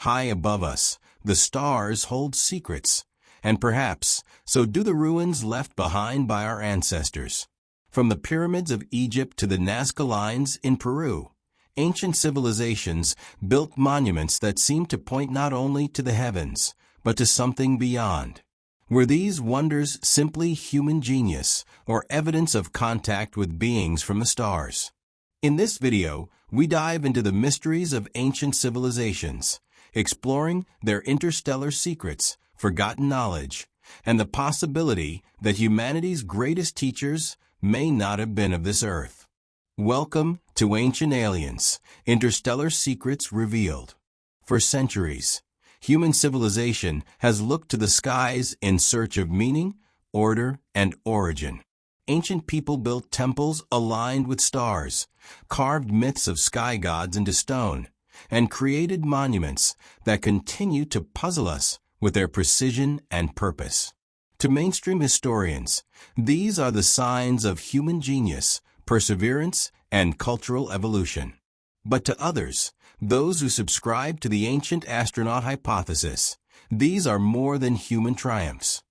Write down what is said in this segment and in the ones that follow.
High above us, the stars hold secrets, and perhaps so do the ruins left behind by our ancestors. From the pyramids of Egypt to the Nazca lines in Peru, ancient civilizations built monuments that seem to point not only to the heavens, but to something beyond. Were these wonders simply human genius or evidence of contact with beings from the stars? In this video, we dive into the mysteries of ancient civilizations, exploring their interstellar secrets, forgotten knowledge, and the possibility that humanity's greatest teachers may not have been of this earth. Welcome to Ancient Aliens, Interstellar Secrets Revealed. For centuries, human civilization has looked to the skies in search of meaning, order, and origin. Ancient people built temples aligned with stars, carved myths of sky gods into stone, and created monuments that continue to puzzle us with their precision and purpose. To mainstream historians, these are the signs of human genius, perseverance, and cultural evolution. But to others, those who subscribe to the ancient astronaut hypothesis, these are more than human triumphs.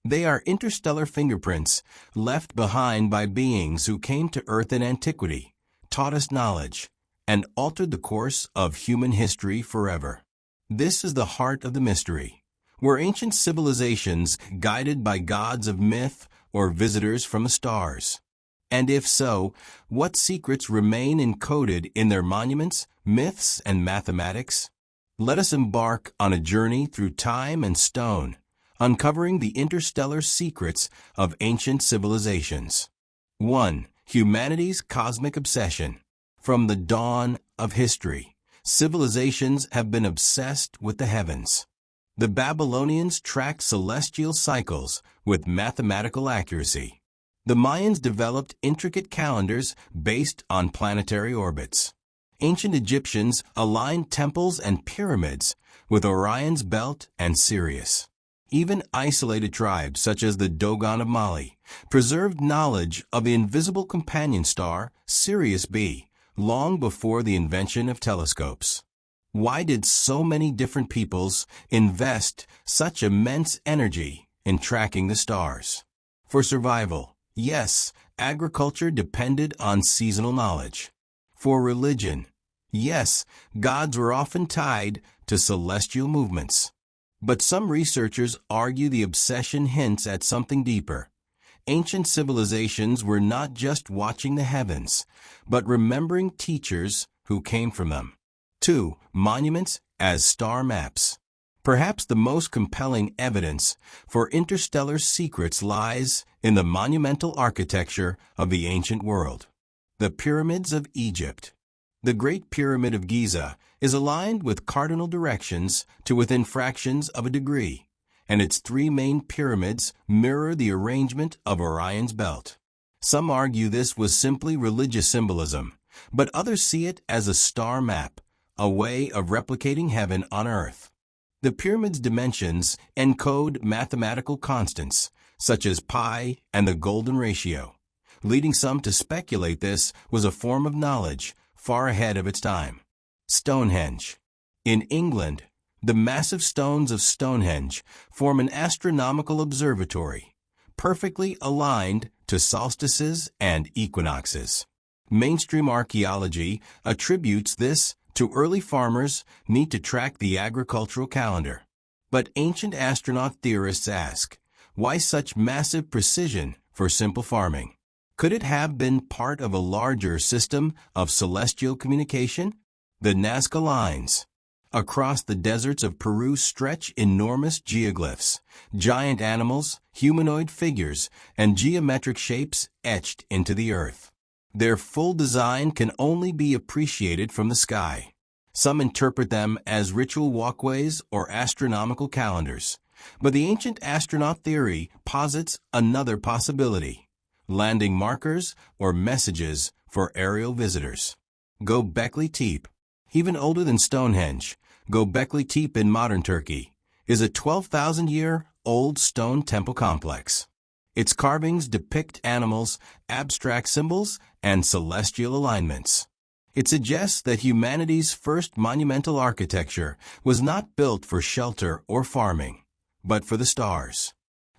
They are interstellar fingerprints left behind by beings who came to Earth in antiquity, taught us knowledge, and altered the course of human history forever. This is the heart of the mystery. Were ancient civilizations guided by gods of myth or visitors from the stars? And if so, what secrets remain encoded in their monuments, myths, and mathematics? Let us embark on a journey through time and stone, uncovering the interstellar secrets of ancient civilizations. 1. Humanity's cosmic obsession. From the dawn of history, civilizations have been obsessed with the heavens. The Babylonians tracked celestial cycles with mathematical accuracy. The Mayans developed intricate calendars based on planetary orbits. Ancient Egyptians aligned temples and pyramids with Orion's belt and Sirius. Even isolated tribes such as the Dogon of Mali preserved knowledge of the invisible companion star Sirius B long before the invention of telescopes. Why did so many different peoples invest such immense energy in tracking the stars? For survival, yes, agriculture depended on seasonal knowledge. For religion, yes, gods were often tied to celestial movements. But some researchers argue the obsession hints at something deeper. Ancient civilizations were not just watching the heavens, but remembering teachers who came from them. 2. Monuments as star maps. Perhaps the most compelling evidence for interstellar secrets lies in the monumental architecture of the ancient world. The Pyramids of Egypt. The Great Pyramid of Giza is aligned with cardinal directions to within fractions of a degree, and its three main pyramids mirror the arrangement of Orion's belt. Some argue this was simply religious symbolism, but others see it as a star map, a way of replicating heaven on earth. The pyramid's dimensions encode mathematical constants, such as pi and the golden ratio, leading some to speculate this was a form of knowledge far ahead of its time. Stonehenge. In England, the massive stones of Stonehenge form an astronomical observatory, perfectly aligned to solstices and equinoxes. Mainstream archaeology attributes this to early farmers need to track the agricultural calendar. But ancient astronaut theorists ask, why such massive precision for simple farming? Could it have been part of a larger system of celestial communication? The Nazca lines. Across the deserts of Peru stretch enormous geoglyphs, giant animals, humanoid figures, and geometric shapes etched into the earth. Their full design can only be appreciated from the sky. Some interpret them as ritual walkways or astronomical calendars, but the ancient astronaut theory posits another possibility: landing markers or messages for aerial visitors. Göbekli Tepe. Even older than Stonehenge, Göbekli Tepe in modern Turkey is a 12,000-year-old stone temple complex. Its carvings depict animals, abstract symbols, and celestial alignments. It suggests that humanity's first monumental architecture was not built for shelter or farming, but for the stars.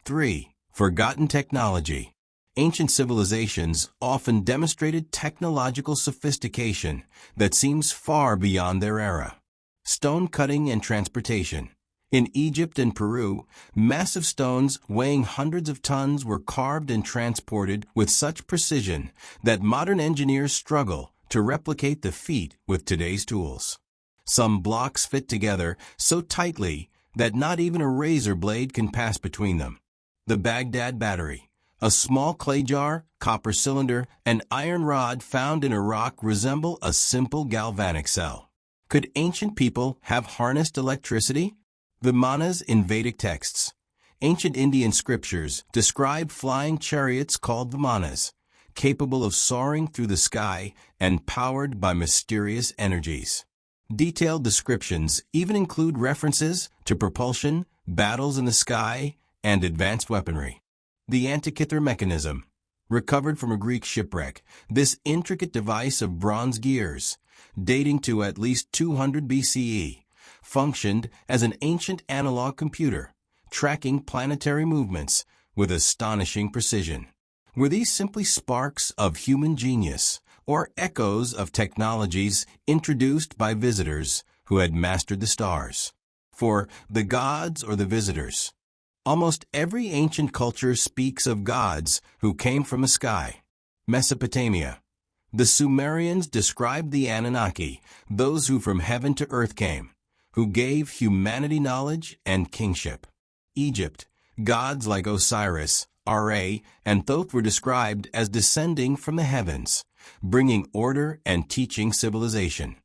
3. Forgotten technology. Ancient civilizations often demonstrated technological sophistication that seems far beyond their era. Stone cutting and transportation. In Egypt and Peru, massive stones weighing hundreds of tons were carved and transported with such precision that modern engineers struggle to replicate the feat with today's tools. Some blocks fit together so tightly that not even a razor blade can pass between them. The Baghdad battery. A small clay jar, copper cylinder, and iron rod found in a rock resemble a simple galvanic cell. Could ancient people have harnessed electricity? Vimanas in Vedic texts. Ancient Indian scriptures describe flying chariots called vimanas, capable of soaring through the sky and powered by mysterious energies. Detailed descriptions even include references to propulsion, battles in the sky, and advanced weaponry. The Antikythera mechanism. Recovered from a Greek shipwreck, this intricate device of bronze gears, dating to at least 200 BCE, functioned as an ancient analog computer, tracking planetary movements with astonishing precision. Were these simply sparks of human genius, or echoes of technologies introduced by visitors who had mastered the stars? For the gods or the visitors? Almost every ancient culture speaks of gods who came from the sky. Mesopotamia. The Sumerians described the Anunnaki, those who from heaven to earth came, who gave humanity knowledge and kingship. Egypt. Gods like Osiris, Ra, and Thoth were described as descending from the heavens, bringing order and teaching civilization.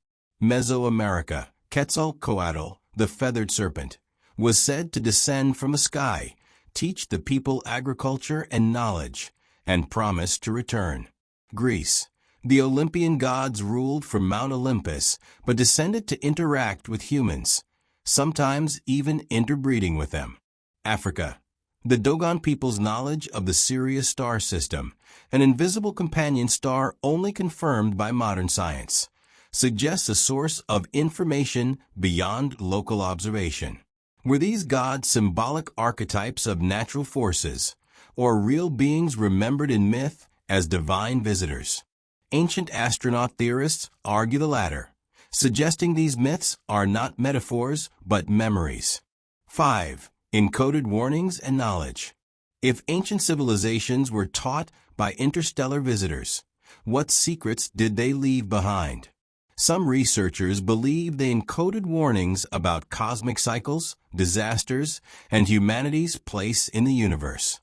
Mesoamerica. Quetzalcoatl, the feathered serpent, was said to descend from the sky, teach the people agriculture and knowledge, and promise to return. Greece. The Olympian gods ruled from Mount Olympus, but descended to interact with humans, sometimes even interbreeding with them. Africa. The Dogon people's knowledge of the Sirius star system, an invisible companion star only confirmed by modern science, suggests a source of information beyond local observation. Were these gods symbolic archetypes of natural forces, or real beings remembered in myth as divine visitors? Ancient astronaut theorists argue the latter, suggesting these myths are not metaphors but memories. 5. Encoded warnings and knowledge. If ancient civilizations were taught by interstellar visitors, what secrets did they leave behind? Some researchers believe they encoded warnings about cosmic cycles, disasters, and humanity's place in the universe.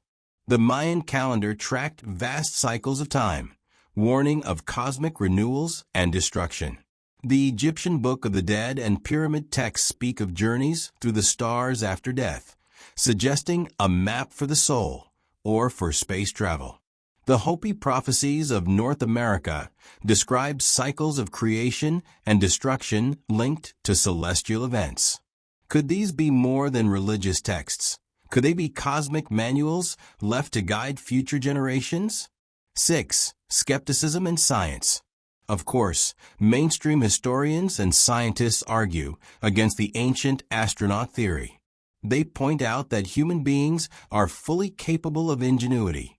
The Mayan calendar tracked vast cycles of time, warning of cosmic renewals and destruction. The Egyptian Book of the Dead and pyramid texts speak of journeys through the stars after death, suggesting a map for the soul or for space travel. The Hopi prophecies of North America describe cycles of creation and destruction linked to celestial events. Could these be more than religious texts? Could they be cosmic manuals left to guide future generations? 6. Skepticism and science. Of course, mainstream historians and scientists argue against the ancient astronaut theory. They point out that human beings are fully capable of ingenuity,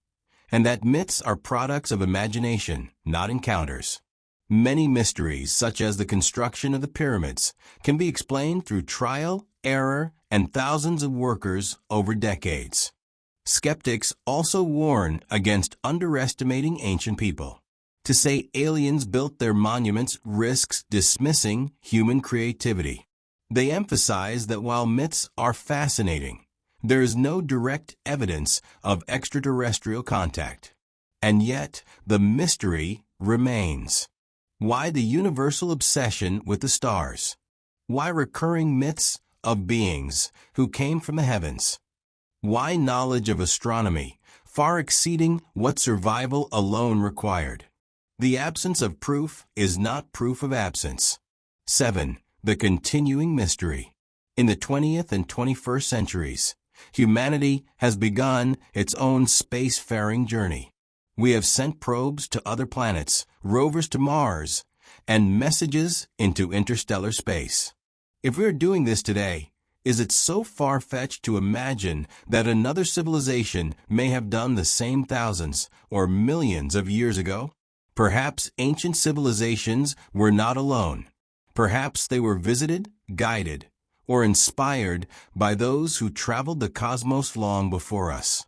and that myths are products of imagination, not encounters. Many mysteries, such as the construction of the pyramids, can be explained through trial, error, and thousands of workers over decades. Skeptics also warn against underestimating ancient people. To say aliens built their monuments risks dismissing human creativity. They emphasize that while myths are fascinating, there is no direct evidence of extraterrestrial contact. And yet, the mystery remains. Why the universal obsession with the stars? Why recurring myths of beings who came from the heavens? Why knowledge of astronomy far exceeding what survival alone required? The absence of proof is not proof of absence. 7. The continuing mystery. In the 20th and 21st centuries, humanity has begun its own spacefaring journey. We have sent probes to other planets, rovers to Mars, and messages into interstellar space. If we are doing this today, is it so far-fetched to imagine that another civilization may have done the same thousands or millions of years ago? Perhaps ancient civilizations were not alone. Perhaps they were visited, guided, or inspired by those who traveled the cosmos long before us.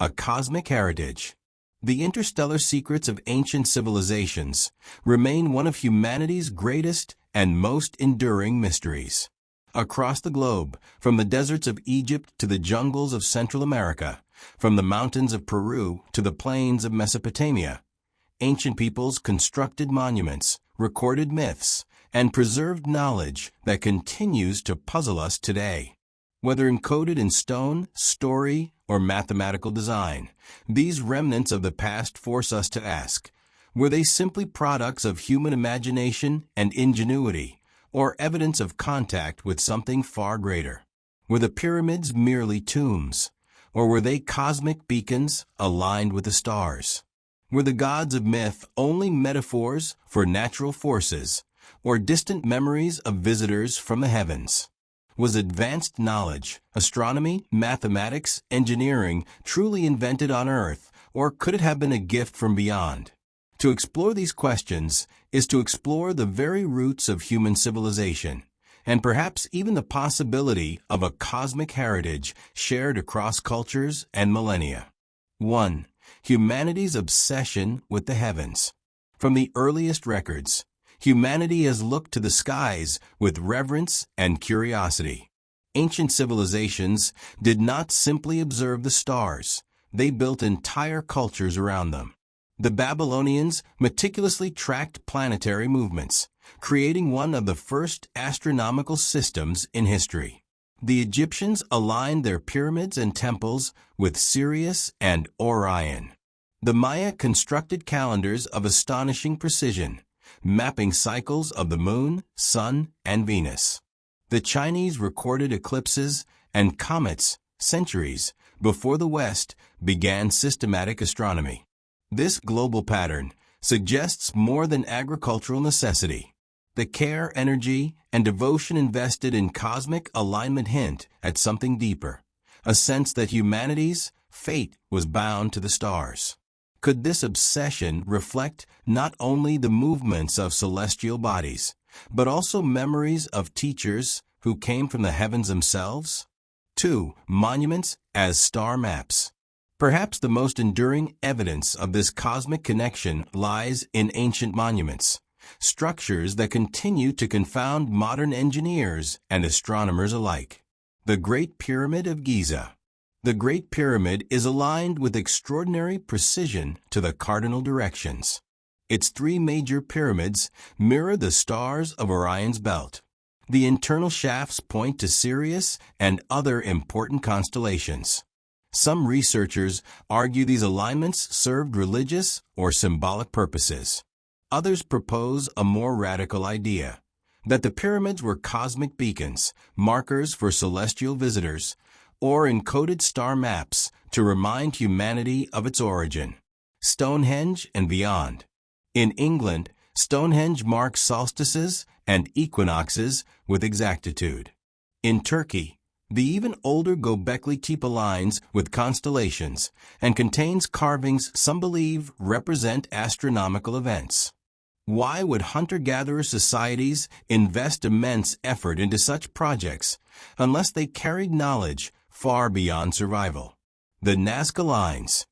A cosmic heritage. The interstellar secrets of ancient civilizations remain one of humanity's greatest and most enduring mysteries. Across the globe, from the deserts of Egypt to the jungles of Central America, from the mountains of Peru to the plains of Mesopotamia, ancient peoples constructed monuments, recorded myths, and preserved knowledge that continues to puzzle us today. Whether encoded in stone, story, or mathematical design, these remnants of the past force us to ask, were they simply products of human imagination and ingenuity, or evidence of contact with something far greater? Were the pyramids merely tombs, or were they cosmic beacons aligned with the stars? Were the gods of myth only metaphors for natural forces, or distant memories of visitors from the heavens? Was advanced knowledge, astronomy, mathematics, engineering, truly invented on Earth, or could it have been a gift from beyond? To explore these questions is to explore the very roots of human civilization, and perhaps even the possibility of a cosmic heritage shared across cultures and millennia. 1. Humanity's obsession with the heavens. From the earliest records, humanity has looked to the skies with reverence and curiosity. Ancient civilizations did not simply observe the stars, they built entire cultures around them. The Babylonians meticulously tracked planetary movements, creating one of the first astronomical systems in history. The Egyptians aligned their pyramids and temples with Sirius and Orion. The Maya constructed calendars of astonishing precision, mapping cycles of the moon, sun, and Venus. The Chinese recorded eclipses and comets centuries before the West began systematic astronomy. This global pattern suggests more than agricultural necessity. The care, energy, and devotion invested in cosmic alignment hint at something deeper, a sense that humanity's fate was bound to the stars. Could this obsession reflect not only the movements of celestial bodies, but also memories of teachers who came from the heavens themselves? 2. Monuments as star maps. Perhaps the most enduring evidence of this cosmic connection lies in ancient monuments, structures that continue to confound modern engineers and astronomers alike. The Great Pyramid of Giza. The Great Pyramid is aligned with extraordinary precision to the cardinal directions. Its three major pyramids mirror the stars of Orion's belt. The internal shafts point to Sirius and other important constellations. Some researchers argue these alignments served religious or symbolic purposes. Others propose a more radical idea, that the pyramids were cosmic beacons, markers for celestial visitors, or encoded star maps to remind humanity of its origin. Stonehenge and beyond. In England, Stonehenge marks solstices and equinoxes with exactitude. In Turkey, the even older Göbekli Tepe aligns with constellations and contains carvings some believe represent astronomical events. Why would hunter-gatherer societies invest immense effort into such projects unless they carried knowledge far beyond survival? The Nazca lines.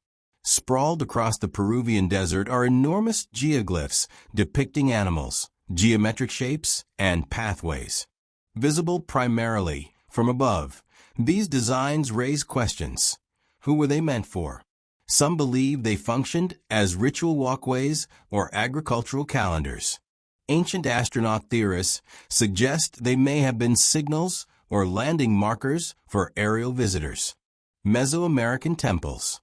Sprawled across the Peruvian desert are enormous geoglyphs depicting animals, geometric shapes, and pathways. Visible primarily from above, these designs raise questions. Who were they meant for? Some believe they functioned as ritual walkways or agricultural calendars. Ancient astronaut theorists suggest they may have been signals or landing markers for aerial visitors. Mesoamerican temples.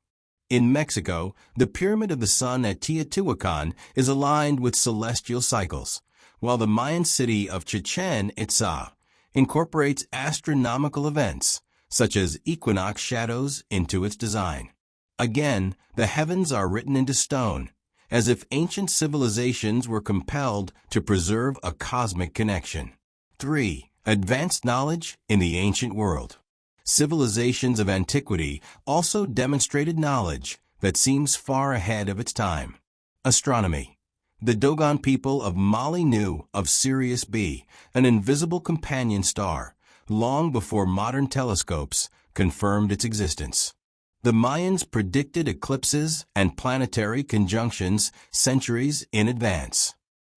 In Mexico, the Pyramid of the Sun at Teotihuacan is aligned with celestial cycles, while the Mayan city of Chichen Itza incorporates astronomical events, such as equinox shadows, into its design. Again, the heavens are written into stone, as if ancient civilizations were compelled to preserve a cosmic connection. 3. Advanced knowledge in the ancient world. Civilizations of antiquity also demonstrated knowledge that seems far ahead of its time. Astronomy. The Dogon people of Mali knew of Sirius B, an invisible companion star, long before modern telescopes confirmed its existence. The Mayans predicted eclipses and planetary conjunctions centuries in advance.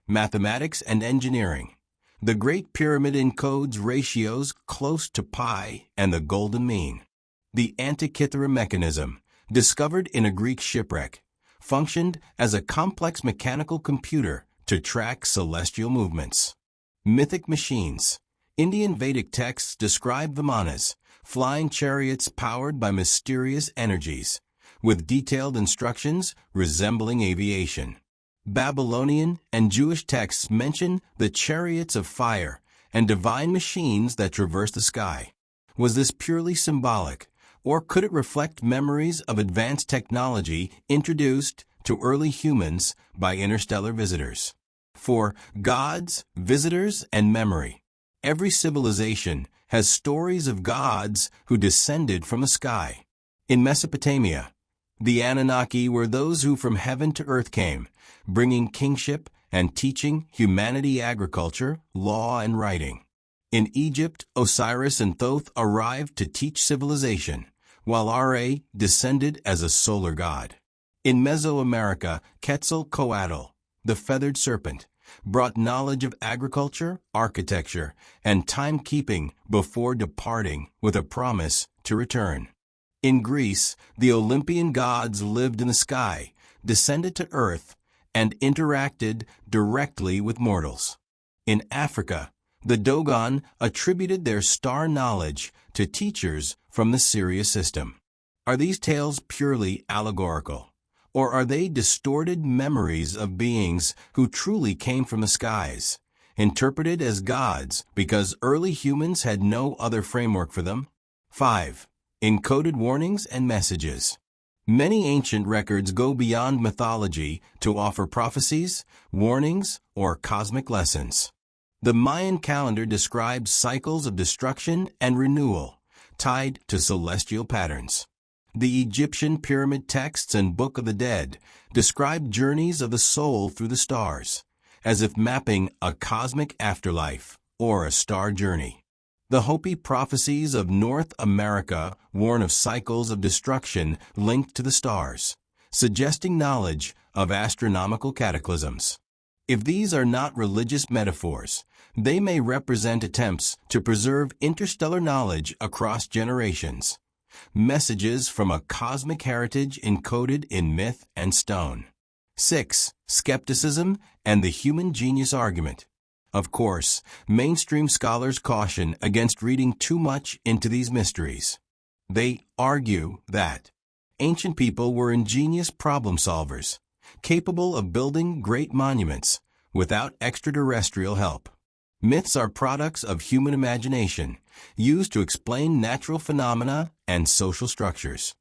Mathematics and engineering. The Great Pyramid encodes ratios close to pi and the golden mean. The Antikythera mechanism, discovered in a Greek shipwreck, functioned as a complex mechanical computer to track celestial movements. Mythic machines. Indian Vedic texts describe Vimanas, flying chariots powered by mysterious energies, with detailed instructions resembling aviation. Babylonian and Jewish texts mention the chariots of fire and divine machines that traverse the sky. Was this purely symbolic, or could it reflect memories of advanced technology introduced to early humans by interstellar visitors? 4. Gods, visitors, and memory. Every civilization has stories of gods who descended from the sky. In Mesopotamia, the Anunnaki were those who from heaven to earth came, bringing kingship and teaching humanity agriculture, law, and writing. In Egypt, Osiris and Thoth arrived to teach civilization, while Ra descended as a solar god. In Mesoamerica, Quetzalcoatl, the feathered serpent, brought knowledge of agriculture, architecture, and timekeeping before departing with a promise to return. In Greece, the Olympian gods lived in the sky, descended to earth, and interacted directly with mortals. In Africa, the Dogon attributed their star knowledge to teachers from the Sirius system. Are these tales purely allegorical, or are they distorted memories of beings who truly came from the skies, interpreted as gods because early humans had no other framework for them? 5. Encoded warnings and messages. Many ancient records go beyond mythology to offer prophecies, warnings, or cosmic lessons. The Mayan calendar describes cycles of destruction and renewal, tied to celestial patterns. The Egyptian pyramid texts and Book of the Dead describe journeys of the soul through the stars, as if mapping a cosmic afterlife or a star journey. The Hopi prophecies of North America warn of cycles of destruction linked to the stars, suggesting knowledge of astronomical cataclysms. If these are not religious metaphors, they may represent attempts to preserve interstellar knowledge across generations, messages from a cosmic heritage encoded in myth and stone. 6. Skepticism and the human genius argument. Of course, mainstream scholars caution against reading too much into these mysteries. They argue that ancient people were ingenious problem solvers, capable of building great monuments without extraterrestrial help. Myths are products of human imagination, used to explain natural phenomena and social structures.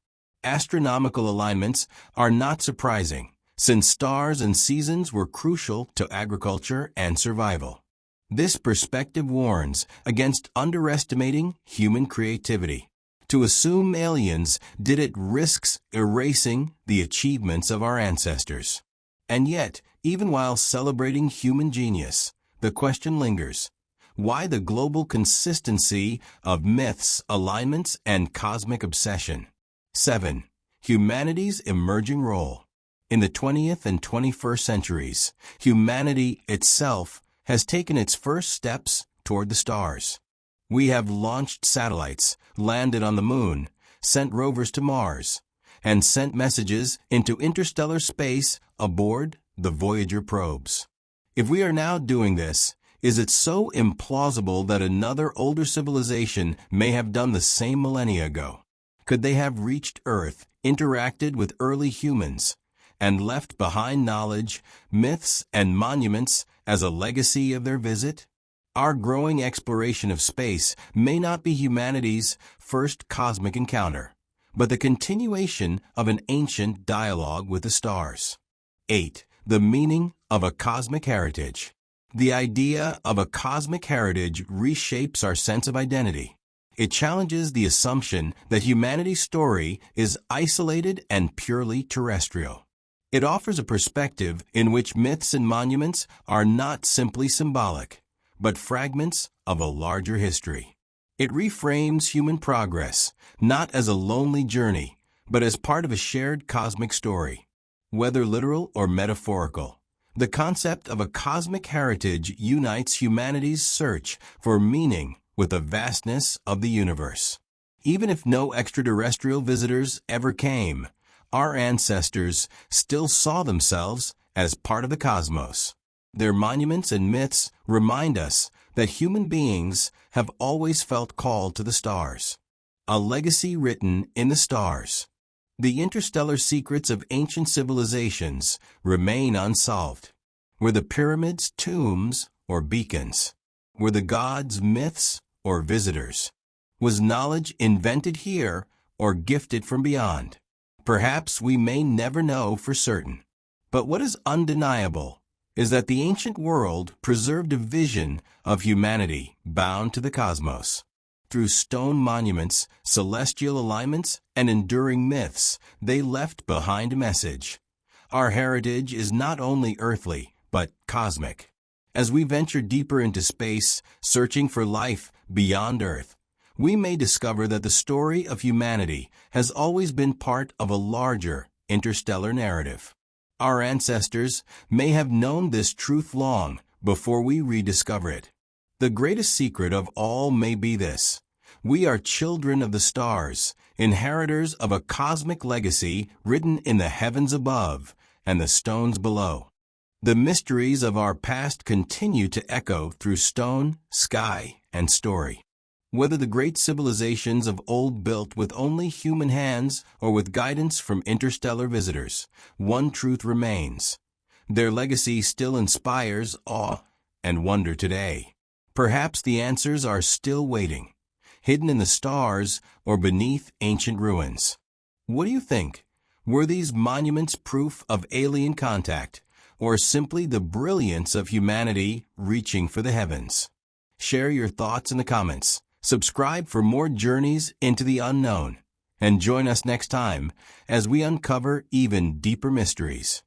Astronomical alignments are not surprising, since stars and seasons were crucial to agriculture and survival. This perspective warns against underestimating human creativity. To assume aliens did it risks erasing the achievements of our ancestors. And yet, even while celebrating human genius, the question lingers: why the global consistency of myths, alignments, and cosmic obsession? 7. Humanity's emerging role. In the 20th and 21st centuries, humanity itself has taken its first steps toward the stars. We have launched satellites, landed on the moon, sent rovers to Mars, and sent messages into interstellar space aboard the Voyager probes. If we are now doing this, is it so implausible that another older civilization may have done the same millennia ago? Could they have reached Earth, interacted with early humans, and left behind knowledge, myths, and monuments as a legacy of their visit? Our growing exploration of space may not be humanity's first cosmic encounter, but the continuation of an ancient dialogue with the stars. 8. the meaning of a cosmic heritage. The idea of a cosmic heritage reshapes our sense of identity. It challenges the assumption that humanity's story is isolated and purely terrestrial. It offers a perspective in which myths and monuments are not simply symbolic, but fragments of a larger history. It reframes human progress, not as a lonely journey, but as part of a shared cosmic story. Whether literal or metaphorical, the concept of a cosmic heritage unites humanity's search for meaning with the vastness of the universe. Even if no extraterrestrial visitors ever came, our ancestors still saw themselves as part of the cosmos. Their monuments and myths remind us that human beings have always felt called to the stars. A legacy written in the stars. The interstellar secrets of ancient civilizations remain unsolved. Were the pyramids tombs or beacons? Were the gods myths or visitors? Was knowledge invented here or gifted from beyond? Perhaps we may never know for certain. But what is undeniable is that the ancient world preserved a vision of humanity bound to the cosmos. Through stone monuments, celestial alignments, and enduring myths, they left behind a message. Our heritage is not only earthly, but cosmic. As we venture deeper into space, searching for life beyond Earth, we may discover that the story of humanity has always been part of a larger interstellar narrative. Our ancestors may have known this truth long before we rediscover it. The greatest secret of all may be this: we are children of the stars, inheritors of a cosmic legacy written in the heavens above and the stones below. The mysteries of our past continue to echo through stone, sky, and story. Whether the great civilizations of old built with only human hands or with guidance from interstellar visitors, one truth remains: their legacy still inspires awe and wonder today. Perhaps the answers are still waiting, hidden in the stars or beneath ancient ruins. What do you think? Were these monuments proof of alien contact, or simply the brilliance of humanity reaching for the heavens? Share your thoughts in the comments. Subscribe for more journeys into the unknown, and join us next time as we uncover even deeper mysteries.